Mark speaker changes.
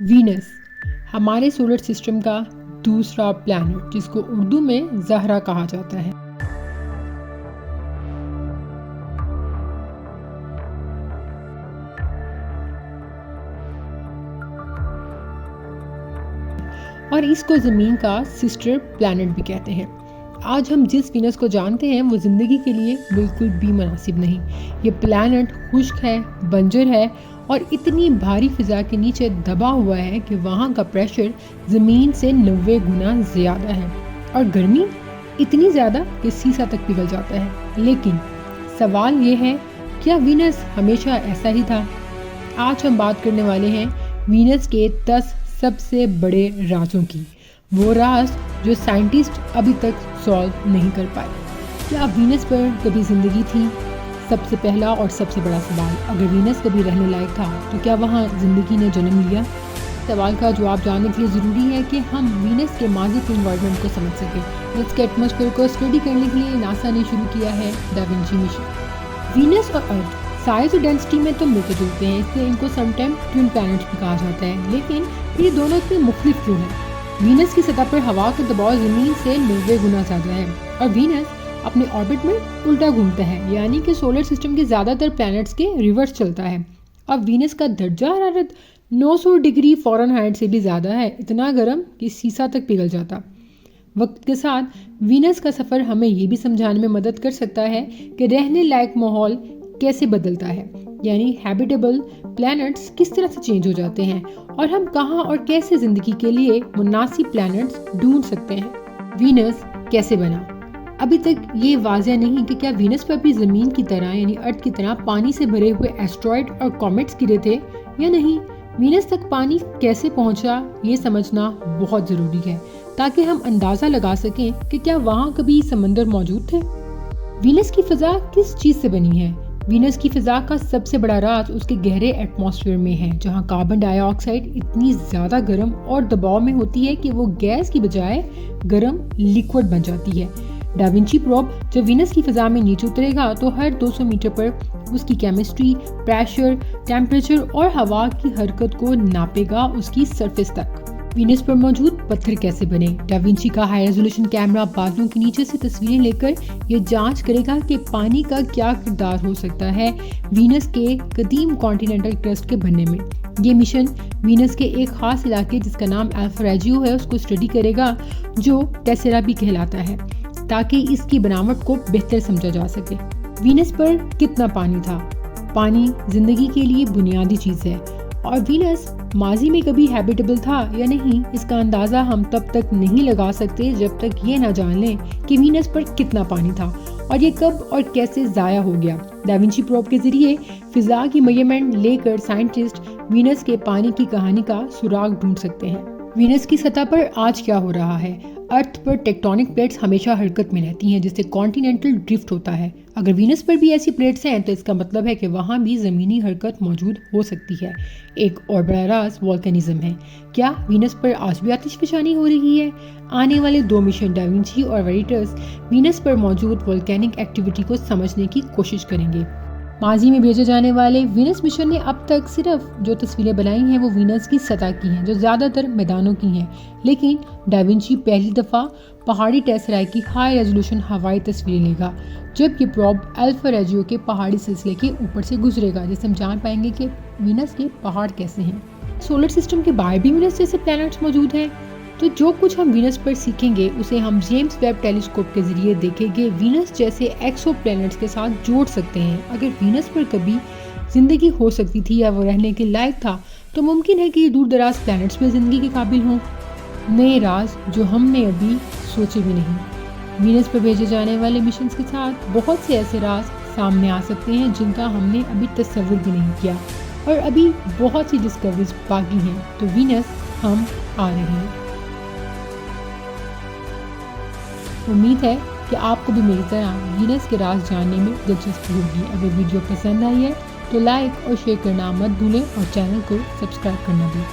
Speaker 1: Venus हमारे solar system का दूसरा प्लैनेट, जिसको उर्दू में ज़हरा कहा जाता है। और इसको ज़मीन का सिस्टर प्लैनेट भी कहते हैं। आज हम जिस वीनस को जानते हैं वो ज़िंदगी के लिए बिल्कुल भी मुनासिब नहीं। ये प्लैनेट खुश्क है, बंजर है और इतनी भारी फिज़ा के नीचे दबा हुआ है कि वहाँ का प्रेशर ज़मीन से 90 गुना ज़्यादा है और गर्मी इतनी ज़्यादा कि सीसा तक पिघल जाता है। लेकिन सवाल ये है, क्या वीनस हमेशा ऐसा ही था? आज हम बात करने वाले हैं वीनस के 10 सबसे बड़े राजों की। वो राज जो साइंटिस्ट अभी तक सॉल्व नहीं कर पाए। क्या वीनस पर कभी ज़िंदगी थी? सबसे पहला और सबसे बड़ा सवाल, अगर वीनस कभी रहने लायक था तो क्या वहाँ ज़िंदगी ने जन्म लिया? सवाल का जवाब जानने के लिए ज़रूरी है कि हम वीनस के माजी के इन्वायरमेंट को समझ सकें। वीनस के एटमॉस्फेयर को स्टडी करने के लिए नासा ने शुरू किया है दा विंची मिशन। वीनस और अर्थ साइज और डेंसिटी में तो मिलते जुलते हैं, इसलिए इनको समटाइम ट्विन प्लैनेट्स भी कहा जाता है। लेकिन ये दोनों इतने मुख्तलिफ क्यों हैं? वीनस की सतह पर हवा का दबाव ज़मीन से 90 गुना ज़्यादा है और वीनस अपने ऑर्बिट में उल्टा घूमता है, यानी कि सोलर सिस्टम के ज़्यादातर प्लैनेट्स के रिवर्स चलता है। अब वीनस का दर्जा हरारत 900 डिग्री फ़ारेनहाइट से भी ज़्यादा है, इतना गर्म कि सीसा तक पिघल जाता। वक्त के साथ वीनस का सफ़र हमें ये भी समझाने में मदद कर सकता है कि रहने लायक माहौल कैसे बदलता है, यानी हैबिटेबल प्लैनेट्स किस तरह से चेंज हो जाते हैं और हम कहाँ और कैसे ज़िंदगी के लिए मुनासिब प्लैनेट्स ढूंढ सकते हैं। वीनस कैसे बना? अभी तक ये वाज़ह नहीं कि क्या वीनस पर भी ज़मीन की तरह यानी अर्थ की तरह पानी से भरे हुए एस्ट्रॉयड और कॉमेट्स गिरे थे या नहीं। वीनस तक पानी कैसे पहुंचा, ये समझना बहुत ज़रूरी है ताकि हम अंदाज़ा लगा सकें कि क्या वहाँ कभी समंदर मौजूद थे। वीनस की फ़िज़ा किस चीज़ से बनी है? वीनस की फ़िज़ा का सबसे बड़ा राज उसके गहरे एटमॉस्फेयर में है, जहाँ कार्बन डाइऑक्साइड इतनी ज़्यादा गर्म और दबाव में होती है कि वो गैस की बजाय गर्म लिक्विड बन जाती है। दा विंची प्रोब जब वीनस की फ़िज़ा में नीचे उतरेगा तो हर 200 मीटर पर उसकी केमिस्ट्री, प्रेशर, टेम्परेचर और हवा की हरकत को नापेगा उसकी सरफेस तक। वीनस पर मौजूद पत्थर कैसे बने? दा विंची का हाई रेजोल्यूशन कैमरा बादलों के नीचे से तस्वीरें लेकर ये जांच करेगा कि पानी का क्या किरदार हो सकता है वीनस के कदीम कॉन्टिनेंटल क्रस्ट के बनने में। ये मिशन वीनस के एक खास इलाके जिसका नाम अल्फा रेजियो है उसको स्टडी करेगा, जो टेसेरा भी कहलाता है, ताकि इसकी बनावट को बेहतर समझा जा सके। वीनस पर कितना पानी था? पानी जिंदगी के लिए बुनियादी चीज़ है और वीनस माजी में कभी हैबिटेबल था या नहीं, इसका अंदाज़ा हम तब तक नहीं लगा सकते जब तक ये ना जान लें कि वीनस पर कितना पानी था और ये कब और कैसे ज़ाया हो गया। दा विंची प्रोब के जरिए फिज़ा की मेजरमेंट लेकर साइंटिस्ट वीनस के पानी की कहानी का सुराग ढूंढ सकते हैं। वीनस की सतह पर आज क्या हो रहा है? अर्थ पर टेक्टोनिक प्लेट्स हमेशा हरकत में रहती हैं, जिससे कॉन्टिनेंटल ड्रिफ्ट होता है। अगर वीनस पर भी ऐसी प्लेट्स हैं तो इसका मतलब है कि वहाँ भी ज़मीनी हरकत मौजूद हो सकती है। एक और बड़ा राज वोल्केनिज्म है। क्या वीनस पर आज भी आतिशफ़शानी हो रही है? आने वाले 2 मिशन दा विंची और वेरिटस वीनस पर मौजूद वोल्केनिक एक्टिविटी को समझने की कोशिश करेंगे। माजी में भेजे जाने वाले वीनस मिशन ने अब तक सिर्फ जो तस्वीरें बनाई हैं वो वीनस की सतह की हैं, जो ज़्यादातर मैदानों की हैं। लेकिन दा विंची पहली दफ़ा पहाड़ी टेसराई की हाई रेजोल्यूशन हवाई तस्वीरें लेगा, जब ये प्रोब अल्फा रेजियो के पहाड़ी सिलसिले के ऊपर से गुजरेगा, जिससे हम जान पाएंगे कि वीनस के पहाड़ कैसे हैं। सोलर सिस्टम के बाहर भी वीनस जैसे प्लैनेट्स मौजूद हैं, तो जो कुछ हम वीनस पर सीखेंगे उसे हम जेम्स वेब टेलीस्कोप के जरिए देखेंगे वीनस जैसे एक्सो प्लैनेट्स के साथ जोड़ सकते हैं। अगर वीनस पर कभी ज़िंदगी हो सकती थी या वो रहने के लायक था, तो मुमकिन है कि ये दूर दराज प्लैनेट्स में ज़िंदगी के काबिल हों। नए राज जो हमने अभी सोचे भी नहीं। वीनस पर भेजे जाने वाले मिशन के साथ बहुत से ऐसे राज सामने आ सकते हैं जिनका हमने अभी तस्वुर भी नहीं किया और अभी बहुत सी डिस्कवरीज बाकी हैं। तो वीनस हम आ रहे हैं। उम्मीद है कि आपको भी मेरी तरह वीनस के राज जानने में दिलचस्पी होगी। अगर वीडियो पसंद आई है तो लाइक और शेयर करना मत भूलें और चैनल को सब्सक्राइब करना भी।